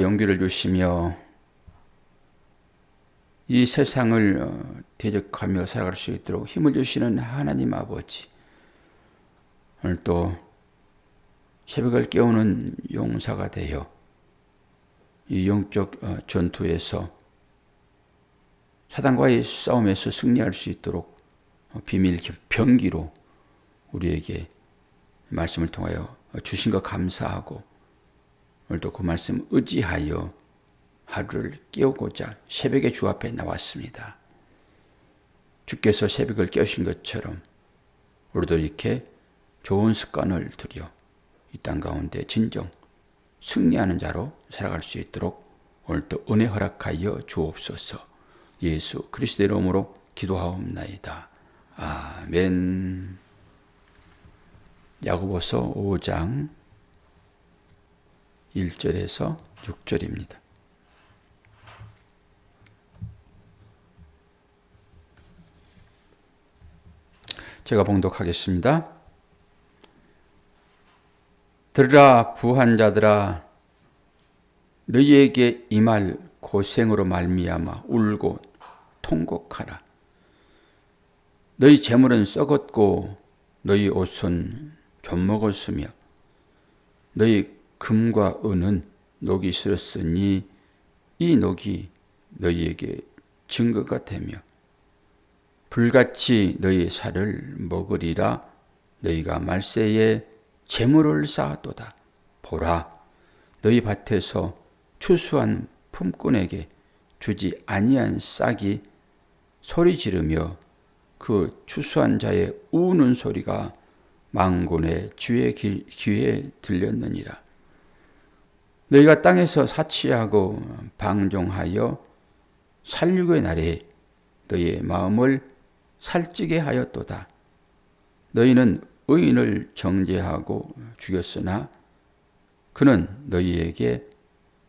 용기를 주시며 이 세상을 대적하며 살아갈 수 있도록 힘을 주시는 하나님 아버지, 오늘 또 새벽을 깨우는 용사가 되어 이 영적 전투에서 사단과의 싸움에서 승리할 수 있도록 비밀 병기로 우리에게 말씀을 통하여 주신 것 감사하고, 오늘도 그 말씀 의지하여 하루를 깨우고자 새벽에 주 앞에 나왔습니다. 주께서 새벽을 깨우신 것처럼 우리도 이렇게 좋은 습관을 들여 이 땅 가운데 진정 승리하는 자로 살아갈 수 있도록 오늘도 은혜 허락하여 주옵소서. 예수 그리스도의 이름으로 기도하옵나이다. 아멘. 야고보서 5장 1절에서 6절입니다. 제가 봉독하겠습니다. 들으라 부한 자들아, 너희에게 임할 고생으로 말미암아 울고 통곡하라. 너희 재물은 썩었고 너희 옷은 좀먹었으며 너희 금과 은은 녹이 슬었으니 이 녹이 너희에게 증거가 되며 불같이 너희 살을 먹으리라. 너희가 말세에 재물을 쌓았도다. 보라, 너희 밭에서 추수한 품꾼에게 주지 아니한 싹이 소리 지르며 그 추수한 자의 우는 소리가 만군의 주의 귀에 들렸느니라. 너희가 땅에서 사치하고 방종하여 살육의 날에 너희의 마음을 살찌게 하였도다. 너희는 의인을 정죄하고 죽였으나 그는 너희에게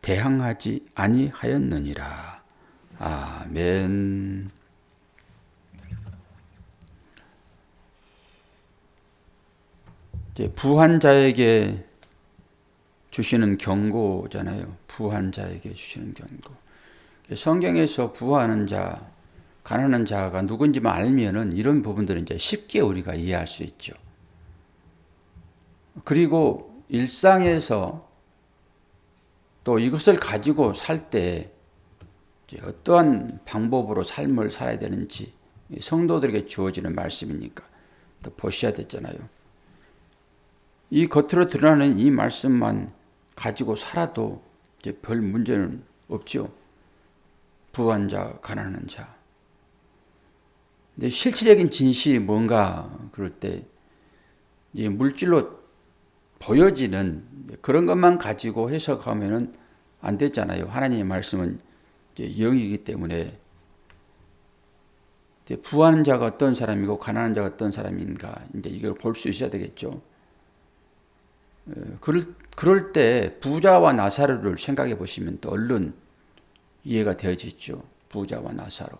대항하지 아니하였느니라. 아멘. 이제 부한 자에게 주시는 경고잖아요. 부한 자에게 주시는 경고. 성경에서 부하는 자, 가난한 자가 누군지만 알면은 이런 부분들은 이제 쉽게 우리가 이해할 수 있죠. 그리고 일상에서 또 이것을 가지고 살 때 어떠한 방법으로 삶을 살아야 되는지 성도들에게 주어지는 말씀이니까 또 보셔야 되잖아요. 이 겉으로 드러나는 이 말씀만 가지고 살아도 이제 별 문제는 없죠. 부한 자, 가난한 자. 근데 실질적인 진실이 뭔가 그럴 때 이제 물질로 보여지는 그런 것만 가지고 해석하면은 안 되잖아요. 하나님의 말씀은 이제 영이기 때문에 부하는 자가 어떤 사람이고 가난한 자가 어떤 사람인가 이제 이걸 볼 수 있어야 되겠죠. 그럴 때 부자와 나사로를 생각해 보시면 또 얼른 이해가 되어지죠. 부자와 나사로.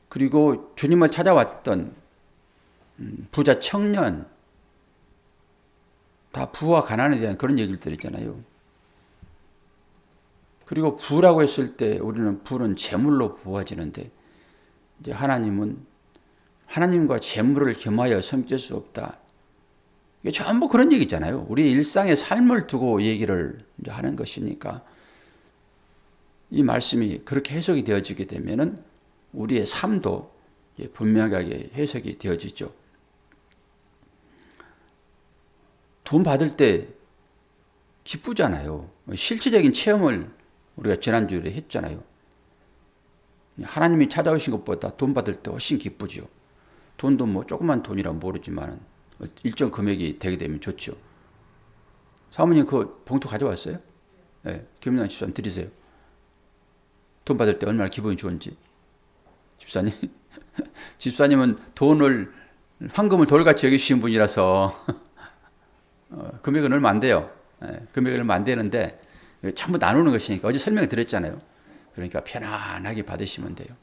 그리고 주님을 찾아왔던 부자 청년, 다 부와 가난에 대한 그런 얘기를 들었잖아요. 그리고 부라고 했을 때 우리는 부는 재물로 부어지는데 이제 하나님은 하나님과 재물을 겸하여 섬길 수 없다. 이게 전부 그런 얘기잖아요. 우리 일상의 삶을 두고 얘기를 이제 하는 것이니까 이 말씀이 그렇게 해석이 되어지게 되면은 우리의 삶도 분명하게 해석이 되어지죠. 돈 받을 때 기쁘잖아요. 실질적인 체험을 우리가 지난주에 했잖아요. 하나님이 찾아오신 것보다 돈 받을 때 훨씬 기쁘죠. 돈도 뭐 조그만 돈이라 모르지만 일정 금액이 되게 되면 좋죠. 사모님 그 봉투 가져왔어요? 네, 김민환 집사님 드리세요. 돈 받을 때 얼마나 기분이 좋은지. 집사님, 집사님은 돈을 황금을 돌같이 여기시는 분이라서 금액은 얼마 안 돼요. 금액은 얼마 안 되는데 전부 나누는 것이니까 어제 설명을 드렸잖아요. 그러니까 편안하게 받으시면 돼요.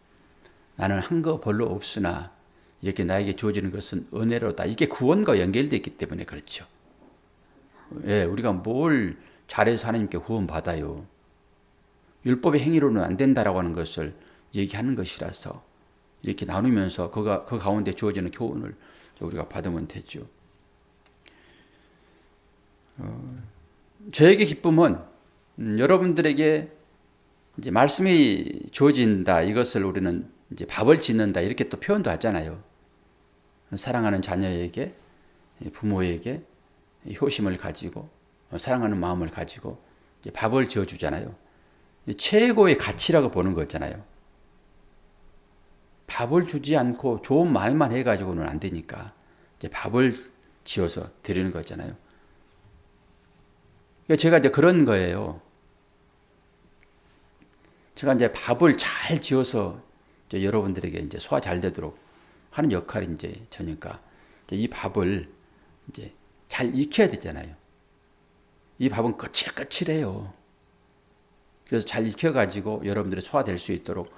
나는 한 거 별로 없으나 이렇게 나에게 주어지는 것은 은혜로다. 이게 구원과 연결되어 있기 때문에 그렇죠. 예, 우리가 뭘 잘해서 하나님께 구원받아요. 율법의 행위로는 안 된다라고 하는 것을 얘기하는 것이라서 이렇게 나누면서 그 가운데 주어지는 교훈을 우리가 받으면 되죠. 저에게 기쁨은 여러분들에게 이제 말씀이 주어진다. 이것을 우리는 이제 밥을 짓는다. 이렇게 또 표현도 하잖아요. 사랑하는 자녀에게, 부모에게 효심을 가지고, 사랑하는 마음을 가지고 이제 밥을 지어주잖아요. 최고의 가치라고 보는 거잖아요. 밥을 주지 않고 좋은 말만 해가지고는 안 되니까 이제 밥을 지어서 드리는 거잖아요. 그러니까 제가 이제 그런 거예요. 제가 이제 밥을 잘 지어서 이제 여러분들에게 이제 소화 잘 되도록 하는 역할이 이제 저니까 이제 이 밥을 이제 잘 익혀야 되잖아요. 이 밥은 거칠거칠해요. 그래서 잘 익혀가지고 여러분들이 소화될 수 있도록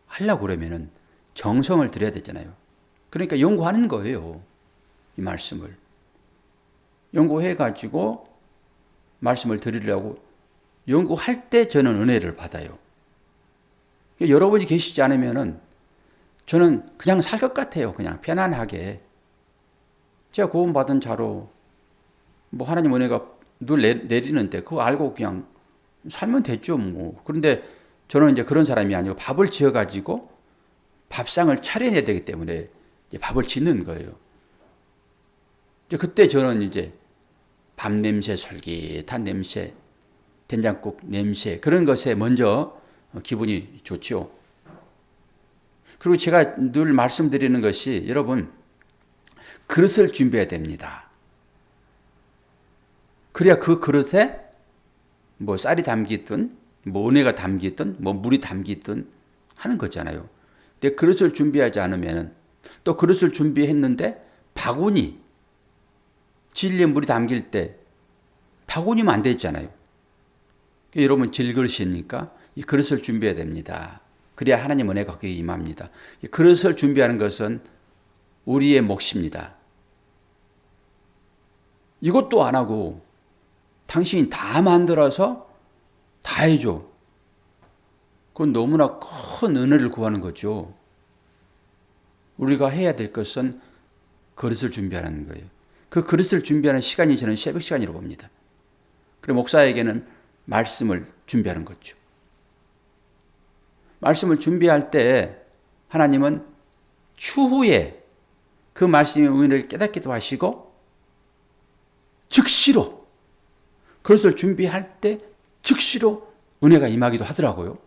하려고 그러면은 정성을 들여야 되잖아요. 그러니까 연구하는 거예요. 이 말씀을. 연구해가지고 말씀을 드리려고 연구할 때 저는 은혜를 받아요. 여러분이 계시지 않으면은 저는 그냥 살 것 같아요. 그냥 편안하게. 제가 구원받은 자로 뭐 하나님 은혜가 늘 내리는데 그거 알고 그냥 살면 됐죠, 뭐. 그런데 저는 이제 그런 사람이 아니고 밥을 지어가지고 밥상을 차려내야 되기 때문에 이제 밥을 짓는 거예요. 이제 그때 저는 이제 밥 냄새, 솔깃한 냄새, 된장국 냄새, 그런 것에 먼저 기분이 좋죠. 그리고 제가 늘 말씀드리는 것이 여러분, 그릇을 준비해야 됩니다. 그래야 그 그릇에 뭐 쌀이 담기든 뭐 은혜가 담기든 뭐 물이 담기든 하는 거잖아요. 근데 그릇을 준비하지 않으면 또 그릇을 준비했는데 바구니, 진리의 물이 담길 때 바구니면 안 되잖아요. 여러분 질그릇이니까 이 그릇을 준비해야 됩니다. 그래야 하나님 은혜가 거기에 임합니다. 이 그릇을 준비하는 것은 우리의 몫입니다. 이것도 안 하고 당신이 다 만들어서 다 해줘. 그건 너무나 큰 은혜를 구하는 거죠. 우리가 해야 될 것은 그릇을 준비하는 거예요. 그 그릇을 준비하는 시간이 저는 새벽 시간이라고 봅니다. 그리고 목사에게는 말씀을 준비하는 거죠. 말씀을 준비할 때 하나님은 추후에 그 말씀의 은혜를 깨닫기도 하시고 즉시로 그것을 준비할 때 즉시로 은혜가 임하기도 하더라고요.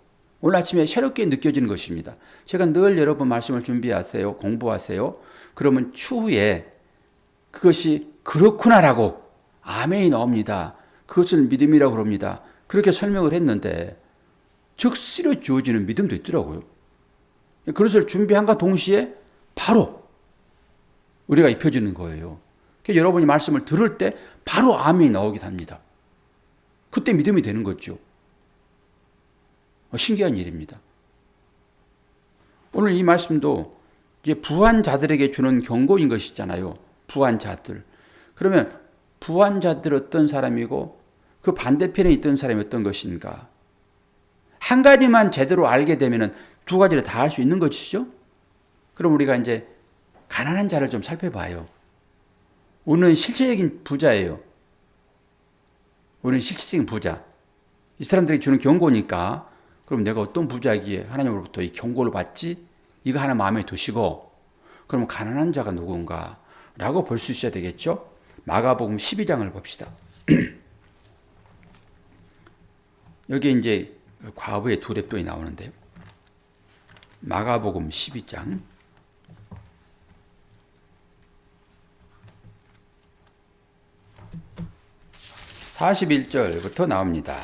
오늘 아침에 새롭게 느껴지는 것입니다. 제가 늘 여러분 말씀을 준비하세요. 공부하세요. 그러면 추후에 그것이 그렇구나라고 아멘이 나옵니다. 그것을 믿음이라고 합니다. 그렇게 설명을 했는데 즉시로 주어지는 믿음도 있더라고요. 그것을 준비한과 동시에 바로 우리가 입혀지는 거예요. 그러니까 여러분이 말씀을 들을 때 바로 아멘이 나오기도 합니다. 그때 믿음이 되는 거죠. 신기한 일입니다. 오늘 이 말씀도 이제 부한 자들에게 주는 경고인 것이잖아요. 부한 자들. 그러면 부한 자들 어떤 사람이고 그 반대편에 있던 사람이 어떤 것인가? 한 가지만 제대로 알게 되면 두 가지를 다 할 수 있는 것이죠. 그럼 우리가 이제 가난한 자를 좀 살펴봐요. 우리는 실체적인 부자예요. 우리는 실체적인 부자. 이 사람들이 주는 경고니까 그럼 내가 어떤 부자이기에 하나님으로부터 이 경고를 받지? 이거 하나 마음에 두시고 그럼 가난한 자가 누군가? 라고 볼 수 있어야 되겠죠? 마가복음 12장을 봅시다. 여기 이제 과부의 두 랩돈이 나오는데요. 마가복음 12장 41절부터 나옵니다.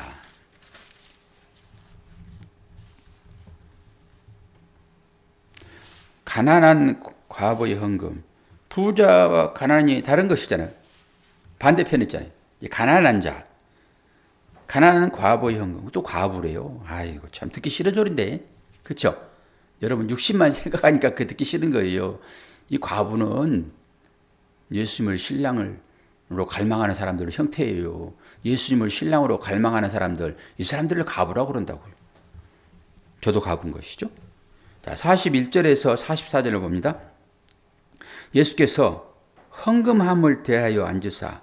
가난한 과부의 헌금. 부자와 가난이 다른 것이잖아요. 반대편 있잖아요. 가난한 자. 가난한 과부의 헌금. 또 과부래요. 아이고 참 듣기 싫은 소리인데. 그렇죠? 여러분 60만 생각하니까 그 듣기 싫은 거예요. 이 과부는 예수님을 신랑으로 갈망하는 사람들의 형태예요. 예수님을 신랑으로 갈망하는 사람들, 이 사람들을 가부라고 그런다고요. 저도 가본 것이죠. 자, 41절에서 44절을 봅니다. 예수께서 헌금함을 대하여 앉으사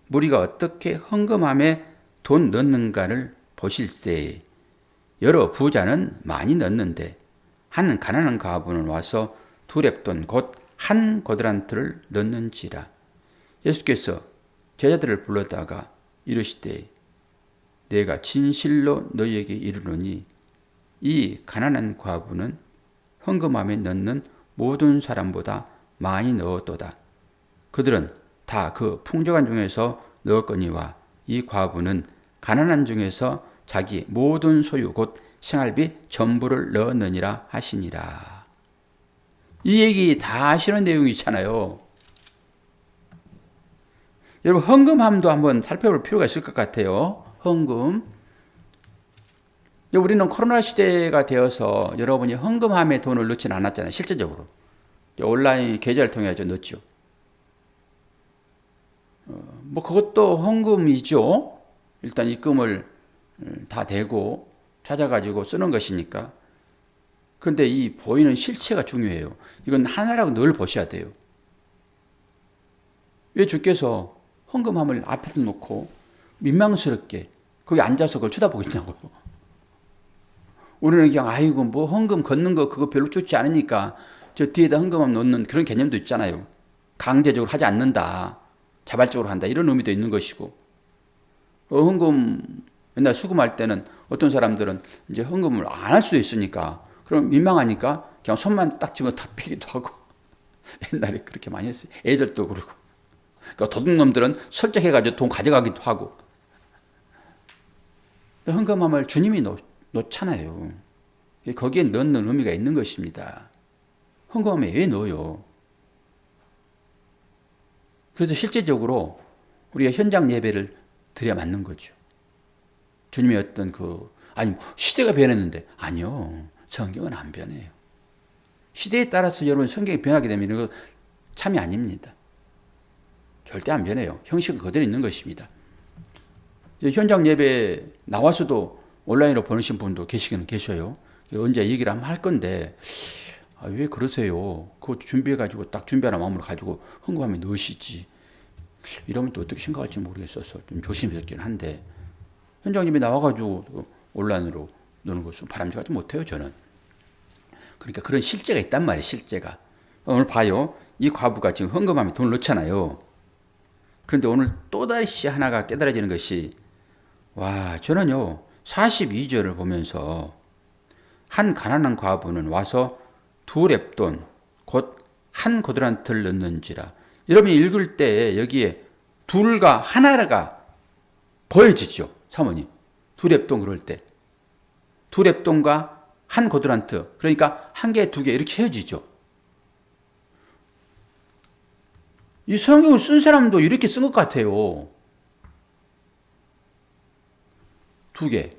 무리가 어떻게 헌금함에 돈 넣는가를 보실세. 여러 부자는 많이 넣는데 한 가난한 과부는 와서 두 렙돈 곧 한 고드란트를 넣는지라. 예수께서 제자들을 불러다가 이르시되 내가 진실로 너희에게 이르노니 이 가난한 과부는 헌금함에 넣는 모든 사람보다 많이 넣었도다. 그들은 다 그 풍족한 중에서 넣었거니와 이 과부는 가난한 중에서 자기 모든 소유 곧 생활비 전부를 넣었느니라 하시니라. 이 얘기 다 아시는 내용이잖아요. 여러분 헌금함도 한번 살펴볼 필요가 있을 것 같아요. 헌금. 우리는 코로나 시대가 되어서 여러분이 헌금함에 돈을 넣지는 않았잖아요. 실제적으로. 온라인 계좌를 통해 넣었죠. 뭐 그것도 헌금이죠. 일단 입금을 다 대고 찾아가지고 쓰는 것이니까. 그런데 이 보이는 실체가 중요해요. 이건 하나라고 늘 보셔야 돼요. 왜 주께서 헌금함을 앞에서 놓고 민망스럽게 거기 앉아서 그걸 쳐다보고 있냐고요. 우리는 그냥 아이고 뭐 헌금 걷는 거 그거 별로 좋지 않으니까 저 뒤에다 헌금함 놓는 그런 개념도 있잖아요. 강제적으로 하지 않는다. 자발적으로 한다. 이런 의미도 있는 것이고. 헌금 옛날 수금할 때는 어떤 사람들은 이제 헌금을 안 할 수도 있으니까 그럼 민망하니까 그냥 손만 딱 집어 다 빼기도 하고 옛날에 그렇게 많이 했어요. 애들도 그러고. 그러니까 도둑놈들은 설정해가지고 돈 가져가기도 하고. 헌금함을 주님이 놓잖아요. 거기에 넣는 의미가 있는 것입니다. 헌금함에 왜 넣어요? 그래서 실제적으로 우리가 현장 예배를 드려야 맞는 거죠. 주님의 어떤 아니 시대가 변했는데 아니요. 성경은 안 변해요. 시대에 따라서 여러분 성경이 변하게 되면 이거 참이 아닙니다. 절대 안 변해요. 형식은 그대로 있는 것입니다. 현장 예배 나와서도 온라인으로 보내신 분도 계시기는 계셔요. 언제 얘기를 한번 할 건데 왜 그러세요? 그거 준비해가지고 딱 준비하는 마음으로 가지고 헌금함에 넣으시지. 이러면 또 어떻게 생각할지 모르겠어서 좀 조심스럽긴 한데 현장 예배 나와가지고 온라인으로 넣는 것은 바람직하지 못해요, 저는. 그러니까 그런 실제가 있단 말이에요, 실제가. 오늘 봐요. 이 과부가 지금 헌금함에 돈을 넣잖아요. 그런데 오늘 또다시 하나가 깨달아지는 것이 저는요 42절을 보면서 한 가난한 과부는 와서 두 렙돈 곧 한 고드란트를 넣는지라. 여러분이 읽을 때 여기에 둘과 하나가 보여지죠. 사모님. 두 렙돈 그럴 때. 두 렙돈과 한 고드란트. 그러니까 한 개, 두 개 이렇게 헤어지죠. 이 성경을 쓴 사람도 이렇게 쓴 것 같아요. 두 개.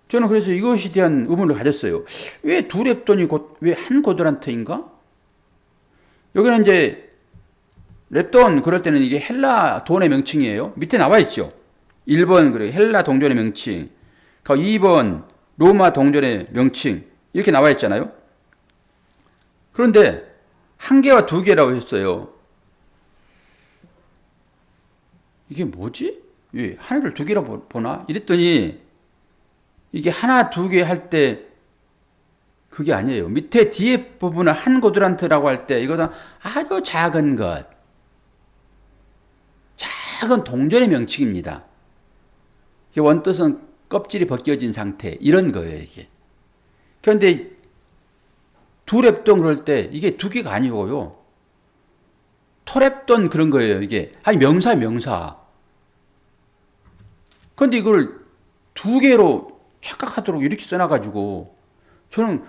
저는 그래서 이것에 대한 의문을 가졌어요. 왜 두 렙돈이 왜 한 고드란트인가? 여기는 이제 렙돈 그럴 때는 이게 헬라 돈의 명칭이에요. 밑에 나와 있죠. 1번 그래 헬라 동전의 명칭. 2번 로마 동전의 명칭. 이렇게 나와 있잖아요. 그런데 한 개와 두 개라고 했어요. 이게 뭐지? 왜 하나를 두 개라고 보나? 이랬더니 이게 하나 두 개 할 때 그게 아니에요. 밑에 뒤에 부분은 한 고드란트라고 할 때 이것은 아주 작은 것. 작은 동전의 명칭입니다. 원뜻은 껍질이 벗겨진 상태. 이런 거예요, 이게. 그런데 두 렙돈 그럴 때 이게 두 개가 아니고요. 토렙돈 그런 거예요, 이게. 아니, 명사. 그런데 이걸 두 개로 착각하도록 이렇게 써놔가지고 저는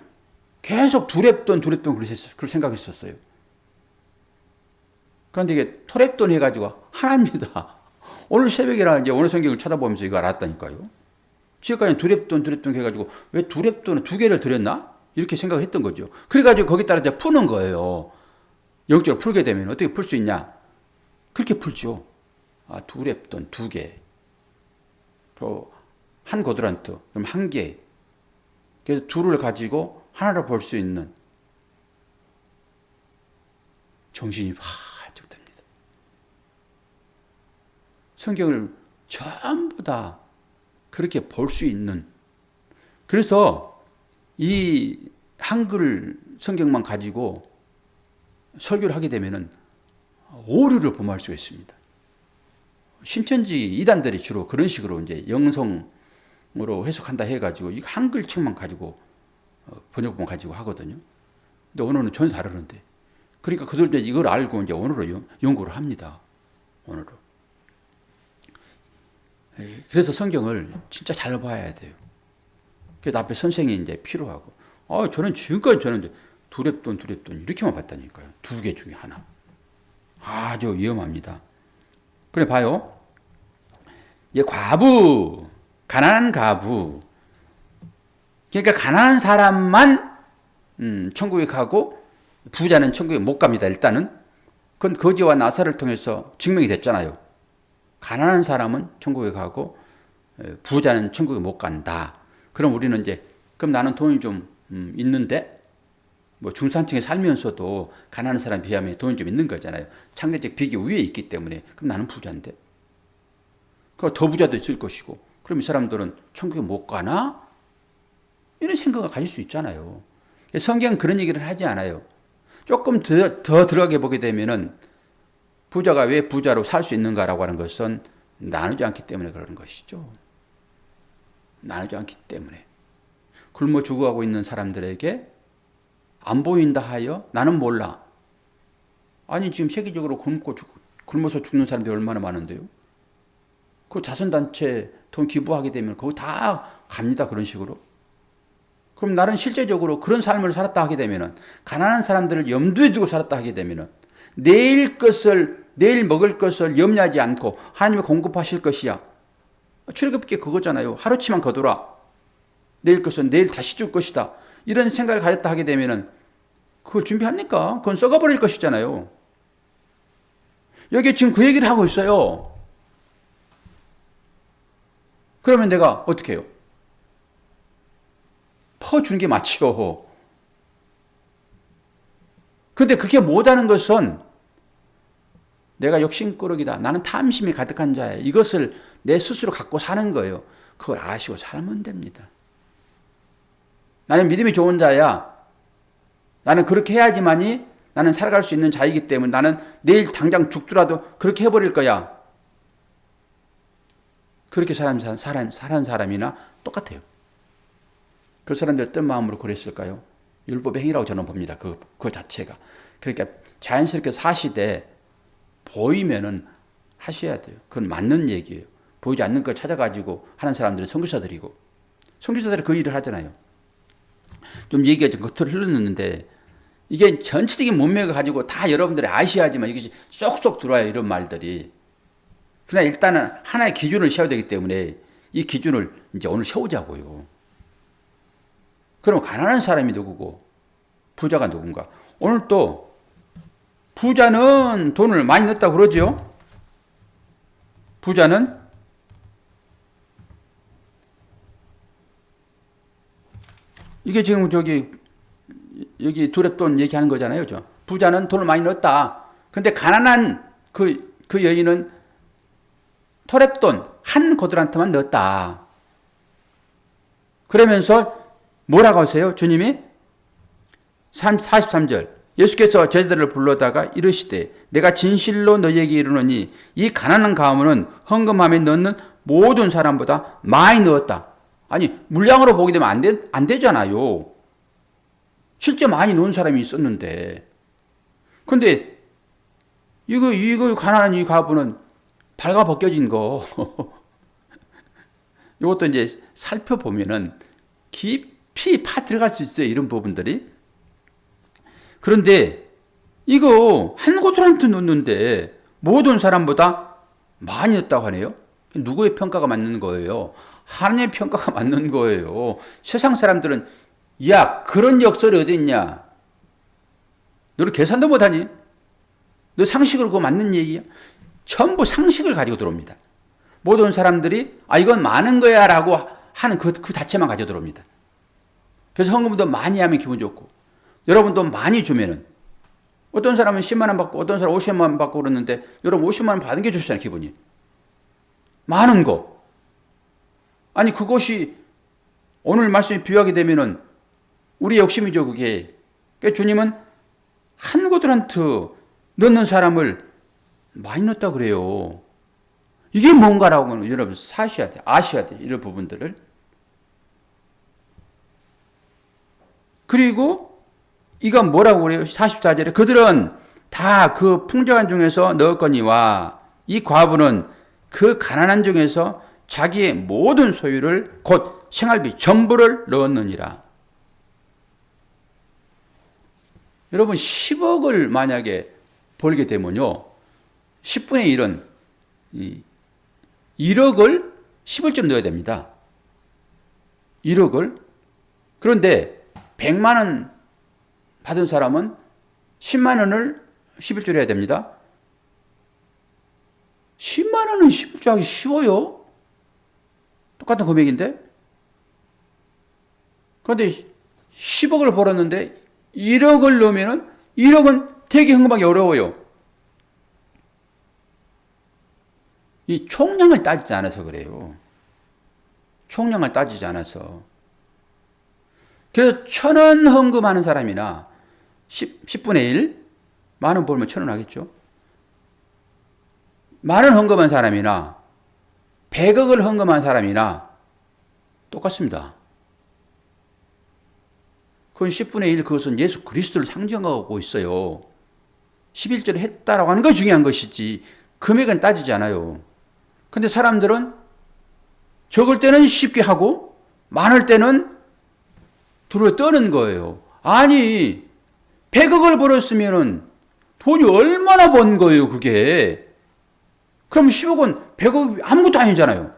계속 두 렙돈 그렇게 생각했었어요. 그런데 이게 토렙돈 해가지고 하나입니다. 오늘 새벽이라 이제 오늘 성경을 찾아보면서 이거 알았다니까요. 지금까지 두 렙돈 해가지고 왜 두 렙돈을 두 개를 드렸나? 이렇게 생각을 했던 거죠. 그래가지고 거기 따라 이제 푸는 거예요. 영적으로 풀게 되면 어떻게 풀 수 있냐? 그렇게 풀죠. 두 렙돈 두 개. 또 한 고드란트, 그럼 한 개. 그래서 둘을 가지고 하나를 볼 수 있는 정신이 활짝 됩니다. 성경을 전부 다 그렇게 볼 수 있는, 그래서 이 한글 성경만 가지고 설교를 하게 되면은 오류를 범할 수가 있습니다. 신천지 이단들이 주로 그런 식으로 이제 영성으로 해석한다 해가지고 이 한글책만 가지고 번역본 가지고 하거든요. 근데 오늘은 전혀 다르는데, 그러니까 그들도 이걸 알고 이제 오늘로 연구를 합니다. 오늘로. 그래서 성경을 진짜 잘 봐야 돼요. 그래서 앞에 선생이 이제 필요하고, 저는 지금까지 저는 두렵돈 이렇게만 봤다니까요. 두 개 중에 하나. 아주 위험합니다. 그래 봐요. 이 과부, 가난한 과부. 그러니까 가난한 사람만 천국에 가고 부자는 천국에 못 갑니다. 일단은 그건 거지와 나사를 통해서 증명이 됐잖아요. 가난한 사람은 천국에 가고 부자는 천국에 못 간다. 그럼 우리는 이제 그럼 나는 돈이 좀 있는데 뭐 중산층에 살면서도 가난한 사람 비하면 돈이 좀 있는 거잖아요. 상대적 비교 위에 있기 때문에 그럼 나는 부자인데. 그럼 더 부자도 있을 것이고 그럼 이 사람들은 천국에 못 가나? 이런 생각을 가질 수 있잖아요. 성경은 그런 얘기를 하지 않아요. 조금 더 들어가게 보게 되면은 부자가 왜 부자로 살 수 있는가라고 하는 것은 나누지 않기 때문에 그러는 것이죠. 나누지 않기 때문에. 굶어 죽어가고 있는 사람들에게 안 보인다 하여 나는 몰라. 아니 지금 세계적으로 굶어서 죽는 사람들이 얼마나 많은데요. 그 자선단체 돈 기부하게 되면 거기 다 갑니다. 그런 식으로. 그럼 나는 실제적으로 그런 삶을 살았다 하게 되면은 가난한 사람들을 염두에 두고 살았다 하게 되면은 내일 먹을 것을 염려하지 않고 하나님이 공급하실 것이야. 출애굽기 그거잖아요. 하루치만 거둬라. 내일 것은 내일 다시 줄 것이다. 이런 생각을 가졌다 하게 되면은 그걸 준비합니까? 그건 썩어버릴 것이잖아요. 여기 지금 그 얘기를 하고 있어요. 그러면 내가 어떻게 해요? 퍼주는 게 맞죠. 근데 그렇게 못하는 것은 내가 욕심꾸러기다. 나는 탐심이 가득한 자야. 이것을 내 스스로 갖고 사는 거예요. 그걸 아시고 살면 됩니다. 나는 믿음이 좋은 자야. 나는 그렇게 해야지만이 나는 살아갈 수 있는 자이기 때문에 나는 내일 당장 죽더라도 그렇게 해버릴 거야. 그렇게 사는 사람이나 똑같아요. 그 사람들 어떤 마음으로 그랬을까요? 율법의 행위라고 저는 봅니다. 그 자체가. 그러니까 자연스럽게 사시되 보이면은 하셔야 돼요. 그건 맞는 얘기예요. 보이지 않는 걸 찾아가지고 하는 사람들은 선교사들이고 선교사들이 그 일을 하잖아요. 좀 얘기가 좀 겉으로 흘렀는데 이게 전체적인 문맥을 가지고 다 여러분들이 아셔야지만 이것이 쏙쏙 들어와요. 이런 말들이. 그러나 일단은 하나의 기준을 세워야 되기 때문에 이 기준을 이제 오늘 세우자고요. 그럼 가난한 사람이 누구고 부자가 누군가? 오늘 또 부자는 돈을 많이 넣었다고 그러죠. 부자는 이게 지금 여기 두렙돈 얘기하는 거잖아요. 부자는 돈을 많이 넣었다. 근데 가난한 그 여인은 토렙돈 한 고드란트만 넣었다. 그러면서 뭐라고 하세요? 주님이 43절 예수께서 제자들을 불러다가 이르시되 내가 진실로 너희에게 이르노니 이 가난한 가문은 헌금함에 넣는 모든 사람보다 많이 넣었다. 아니 물량으로 보게 되면 안 되잖아요. 실제 많이 넣은 사람이 있었는데 근데 이거 가난한 이 가부는 발가벗겨진 거 이것도 이제 살펴보면은 깊이 들어갈 수 있어요. 이런 부분들이. 그런데 이거 한 고드란트 넣는데 모든 사람보다 많이 넣었다고 하네요. 누구의 평가가 맞는 거예요? 하나님의 평가가 맞는 거예요. 세상 사람들은 야 그런 역설이 어디 있냐? 너는 계산도 못하니? 너 상식으로 그거 맞는 얘기야? 전부 상식을 가지고 들어옵니다. 모든 사람들이 이건 많은 거야 라고 하는 그 자체만 가져 들어옵니다. 그래서 헌금도 많이 하면 기분 좋고, 여러분도 많이 주면은, 어떤 사람은 10만 원 받고 어떤 사람은 50만 원 받고 그러는데 여러분 50만 원 받은 게 좋잖아요, 기분이. 많은 거. 아니 그것이 오늘 말씀에 비유하게 되면은 우리 욕심이죠, 그게. 그러니까 주님은 한 고드란트 넣는 사람을 많이 넣었다 그래요. 이게 뭔가라고 여러분 사셔야 돼, 아셔야 돼, 이런 부분들을. 그리고 이건 뭐라고 그래요? 44절에 그들은 다 그 풍족한 중에서 넣었거니와 이 과부는 그 가난한 중에서 자기의 모든 소유를 곧 생활비 전부를 넣었느니라. 여러분 10억을 만약에 벌게 되면요, 10분의 1은 1억을 10을 넣어야 됩니다. 1억을. 그런데 100만 원 받은 사람은 10만 원을 11줄 해야 됩니다. 10만 원은 11줄 하기 쉬워요. 똑같은 금액인데. 그런데 10억을 벌었는데 1억을 넣으면은 1억은 되게 헌금하기 어려워요. 이 총량을 따지지 않아서 그래요. 총량을 따지지 않아서. 그래서 1,000원 헌금하는 사람이나 10분의 1, 만 원 벌면 1,000원 하겠죠. 만 원 헌금한 사람이나 100억을 헌금한 사람이나 똑같습니다. 그건 10분의 1, 그것은 예수 그리스도를 상징하고 있어요. 11조를 했다라고 하는 것이 중요한 것이지 금액은 따지지 않아요. 근데 사람들은 적을 때는 쉽게 하고 많을 때는 둘러 떠는 거예요. 아니 100억을 벌었으면 돈이 얼마나 번 거예요, 그게. 그럼 10억은 100억이 아무것도 아니잖아요.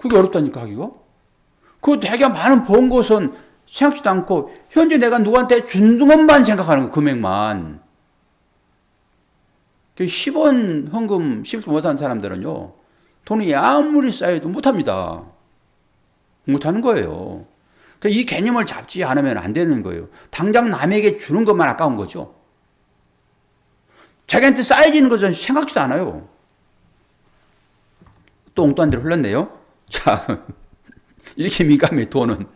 그게 어렵다니까, 하기가. 그 되게 많은 번 것은 생각지도 않고 현재 내가 누구한테 준 것만 생각하는 거, 금액만. 10원 헌금 10원 못하는 사람들은요, 돈이 아무리 쌓여도 못합니다. 못하는 거예요. 이 개념을 잡지 않으면 안 되는 거예요. 당장 남에게 주는 것만 아까운 거죠. 자기한테 쌓여지는 것은 생각지도 않아요. 또 엉뚱한 데로 흘렀네요. 자, 이렇게 민감해, 돈은.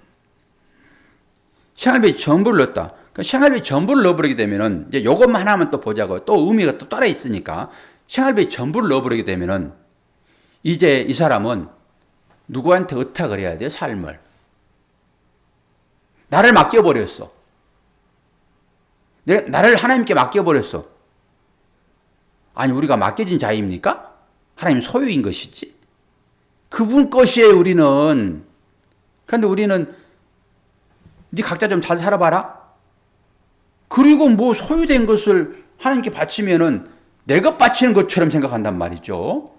생활비 전부를 넣었다. 생활비 전부를 넣어버리게 되면은, 이제 요것만 하나만 또 보자고. 또 의미가 또 따라 있으니까. 생활비 전부를 넣어버리게 되면은, 이제 이 사람은 누구한테 의탁을 해야 돼요, 삶을. 나를 맡겨버렸어. 나를 하나님께 맡겨버렸어. 아니, 우리가 맡겨진 자입니까? 하나님 소유인 것이지. 그분 것이에요, 우리는. 그런데 우리는 네 각자 좀 잘 살아봐라. 그리고 뭐 소유된 것을 하나님께 바치면은 내 것 바치는 것처럼 생각한단 말이죠.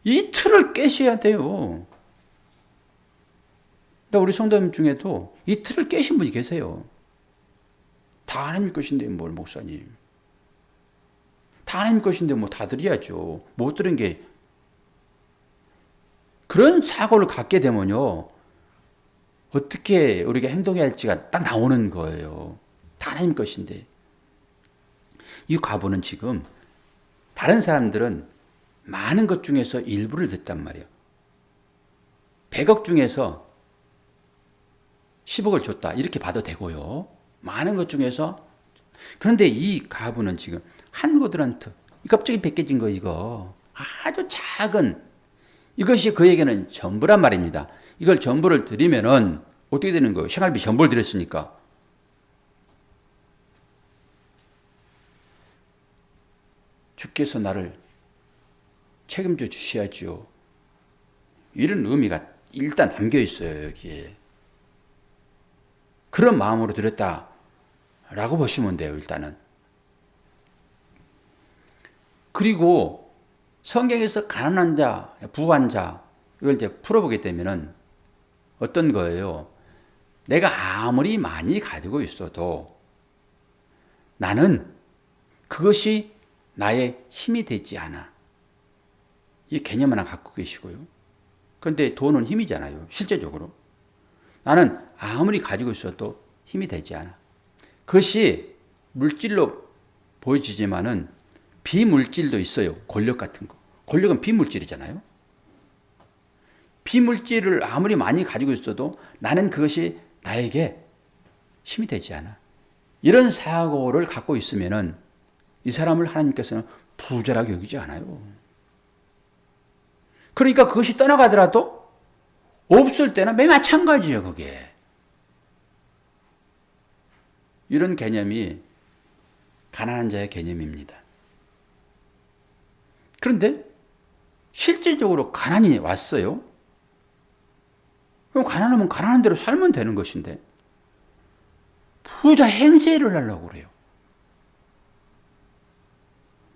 이 틀을 깨셔야 돼요. 우리 성도님 중에도 이 틀을 깨신 분이 계세요. 다 하나님 것인데 뭘, 목사님. 다 하나님 것인데 뭐 다 드려야죠. 못 들은 게. 그런 사고를 갖게 되면요, 어떻게 우리가 행동해야 할지가 딱 나오는 거예요. 다 하나님 것인데. 이 과부는 지금 다른 사람들은 많은 것 중에서 일부를 듣단 말이에요. 100억 중에서 10억을 줬다, 이렇게 봐도 되고요. 많은 것 중에서. 그런데 이 과부는 지금 한 고드란트, 껍질이 벗겨진 거, 이거 아주 작은, 이것이 그에게는 전부란 말입니다. 이걸 전부를 드리면은 어떻게 되는 거예요? 생활비 전부를 드렸으니까. 주께서 나를 책임져 주셔야죠. 이런 의미가 일단 담겨 있어요, 여기에. 그런 마음으로 드렸다라고 보시면 돼요, 일단은. 그리고 성경에서 가난한 자, 부한 자, 이걸 이제 풀어보게 되면은 어떤 거예요? 내가 아무리 많이 가지고 있어도 나는 그것이 나의 힘이 되지 않아. 이 개념 하나 갖고 계시고요. 그런데 돈은 힘이잖아요. 실제적으로. 나는 아무리 가지고 있어도 힘이 되지 않아. 그것이 물질로 보여지지만은 비물질도 있어요. 권력 같은 거. 권력은 비물질이잖아요. 비물질을 아무리 많이 가지고 있어도 나는 그것이 나에게 힘이 되지 않아. 이런 사고를 갖고 있으면은 이 사람을 하나님께서는 부자라고 여기지 않아요. 그러니까 그것이 떠나가더라도 없을 때나 매 마찬가지예요, 그게. 이런 개념이 가난한 자의 개념입니다. 그런데 실질적으로 가난이 왔어요. 그럼 가난하면 가난한 대로 살면 되는 것인데 부자 행세를 하려고 그래요.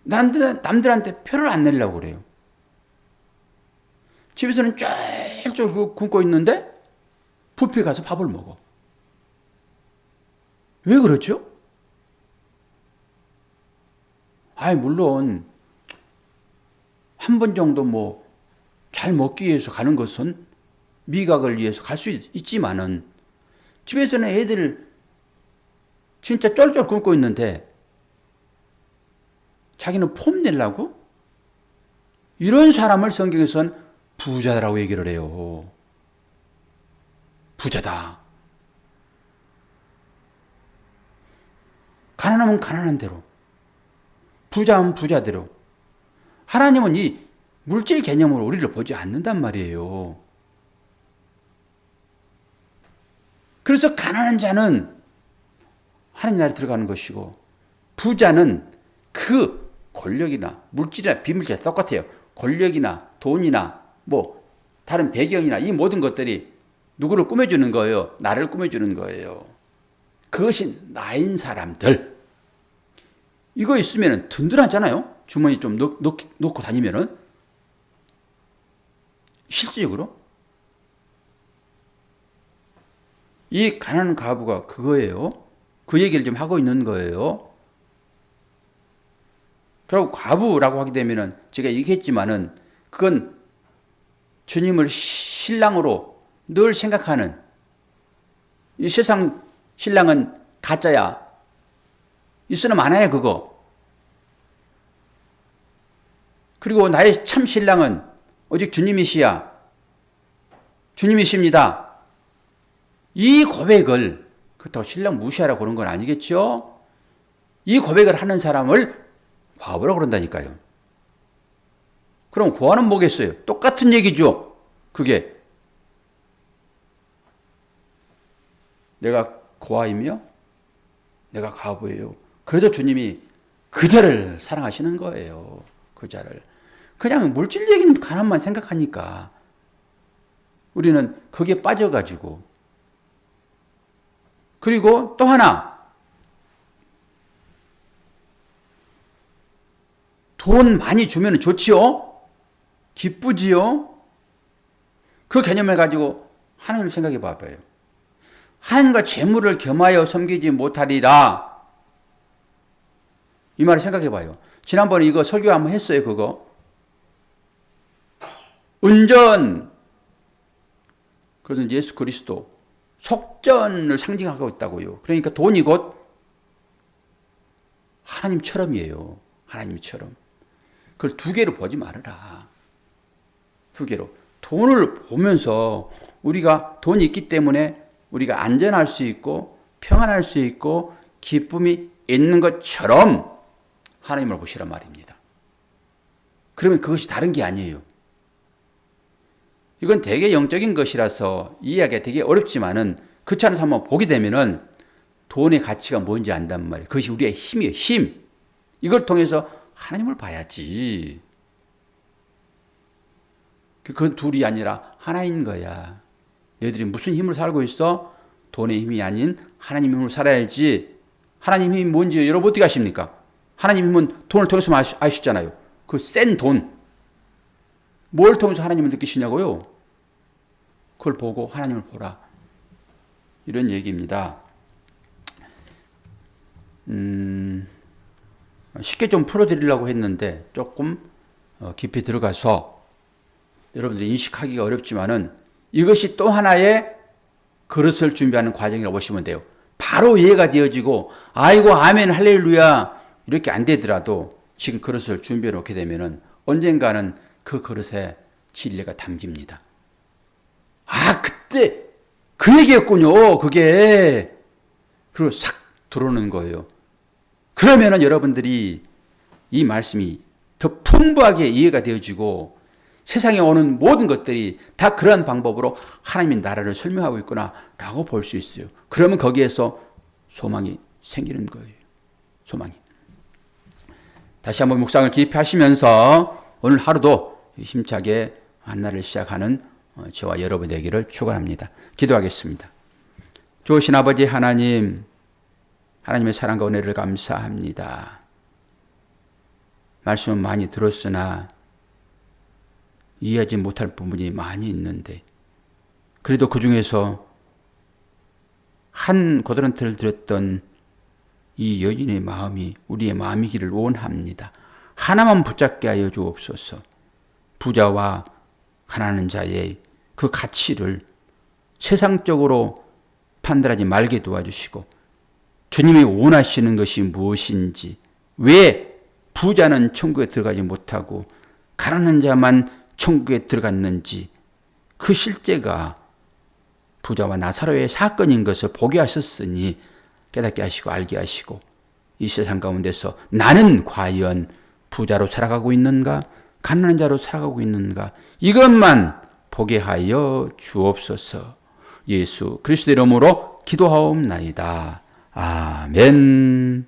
남들한테 표를 안 내려고 그래요. 집에서는 쫄쫄 굶고 있는데 뷔페 가서 밥을 먹어. 왜 그렇죠? 물론 한 번 정도 뭐 잘 먹기 위해서 가는 것은 미각을 위해서 갈 수 있지만은 집에서는 애들 진짜 쫄쫄 굶고 있는데 자기는 폼 내려고? 이런 사람을 성경에서는 부자라고 얘기를 해요. 부자다. 가난하면 가난한 대로, 부자하면 부자대로. 하나님은 이 물질 개념으로 우리를 보지 않는단 말이에요. 그래서 가난한 자는 하나님 나라에 들어가는 것이고 부자는 그 권력이나 물질이나 비물질 똑같아요. 권력이나 돈이나 뭐 다른 배경이나 이 모든 것들이 누구를 꾸며주는 거예요. 나를 꾸며주는 거예요. 그것이 나인 사람들. 이거 있으면 든든하잖아요. 주머니 좀 놓고 다니면은. 실질적으로. 이 가난한 과부가 그거예요. 그 얘기를 좀 하고 있는 거예요. 그리고 과부라고 하게 되면은 제가 얘기했지만은 그건 주님을 신랑으로 늘 생각하는, 이 세상 신랑은 가짜야. 있으나 많아요, 그거. 그리고 나의 참 신랑은 오직 주님이시야. 주님이십니다. 이 고백을, 그렇다고 신랑 무시하라고 그런 건 아니겠죠? 이 고백을 하는 사람을 과부라고 그런다니까요. 그럼 고아는 뭐겠어요? 똑같은 얘기죠. 그게 내가 고아이며 내가 과부예요. 그래도 주님이 그 자를 사랑하시는 거예요. 그 자를. 그냥 물질적인 가난만 생각하니까 우리는 거기에 빠져가지고. 그리고 또 하나, 돈 많이 주면 좋지요? 기쁘지요? 그 개념을 가지고 하나님을 생각해 봐봐요. 하나님과 재물을 겸하여 섬기지 못하리라. 이 말을 생각해 봐요. 지난번에 이거 설교 한번 했어요, 그거. 은전. 그것은 예수 그리스도. 속전을 상징하고 있다고요. 그러니까 돈이 곧 하나님처럼이에요. 하나님처럼. 그걸 두 개로 보지 말아라. 두 개로. 돈을 보면서 우리가 돈이 있기 때문에 우리가 안전할 수 있고 평안할 수 있고 기쁨이 있는 것처럼 하나님을 보시란 말입니다. 그러면 그것이 다른 게 아니에요. 이건 되게 영적인 것이라서 이해하기가 되게 어렵지만은 그렇지 않아서 한번 보게 되면은 돈의 가치가 뭔지 안단 말이에요. 그것이 우리의 힘이에요. 힘. 이걸 통해서 하나님을 봐야지. 그 둘이 아니라 하나인 거야. 너희들이 무슨 힘으로 살고 있어? 돈의 힘이 아닌 하나님의 힘으로 살아야지. 하나님 힘이 뭔지 여러분 어떻게 아십니까? 하나님 힘은 돈을 통해서 아시잖아요. 그 센 돈. 뭘 통해서 하나님을 느끼시냐고요? 그걸 보고 하나님을 보라. 이런 얘기입니다. 쉽게 좀 풀어드리려고 했는데 조금 깊이 들어가서 여러분들이 인식하기가 어렵지만은 이것이 또 하나의 그릇을 준비하는 과정이라고 보시면 돼요. 바로 이해가 되어지고 아이고 아멘 할렐루야 이렇게 안 되더라도 지금 그릇을 준비해 놓게 되면은 언젠가는 그 그릇에 진리가 담깁니다. 아 그때 그 얘기였군요. 그게 그리고 싹 들어오는 거예요. 그러면은 여러분들이 이 말씀이 더 풍부하게 이해가 되어지고 세상에 오는 모든 것들이 다 그런 방법으로 하나님의 나라를 설명하고 있구나라고 볼 수 있어요. 그러면 거기에서 소망이 생기는 거예요. 소망이. 다시 한번 묵상을 깊이 하시면서 오늘 하루도 힘차게 한날을 시작하는 저와 여러분 되기를 축원합니다. 기도하겠습니다. 좋으신 아버지 하나님, 하나님의 사랑과 은혜를 감사합니다. 말씀은 많이 들었으나 이해하지 못할 부분이 많이 있는데 그래도 그 중에서 한 고드란트를 들었던 이 여인의 마음이 우리의 마음이기를 원합니다. 하나만 붙잡게 하여 주옵소서. 부자와 가난한 자의 그 가치를 세상적으로 판단하지 말게 도와주시고 주님이 원하시는 것이 무엇인지, 왜 부자는 천국에 들어가지 못하고 가난한 자만 천국에 들어갔는지 그 실제가 부자와 나사로의 사건인 것을 보게 하셨으니 깨닫게 하시고 알게 하시고 이 세상 가운데서 나는 과연 부자로 살아가고 있는가 가난한 자로 살아가고 있는가 이것만 보게 하여 주옵소서. 예수 그리스도 이름으로 기도하옵나이다. 아멘.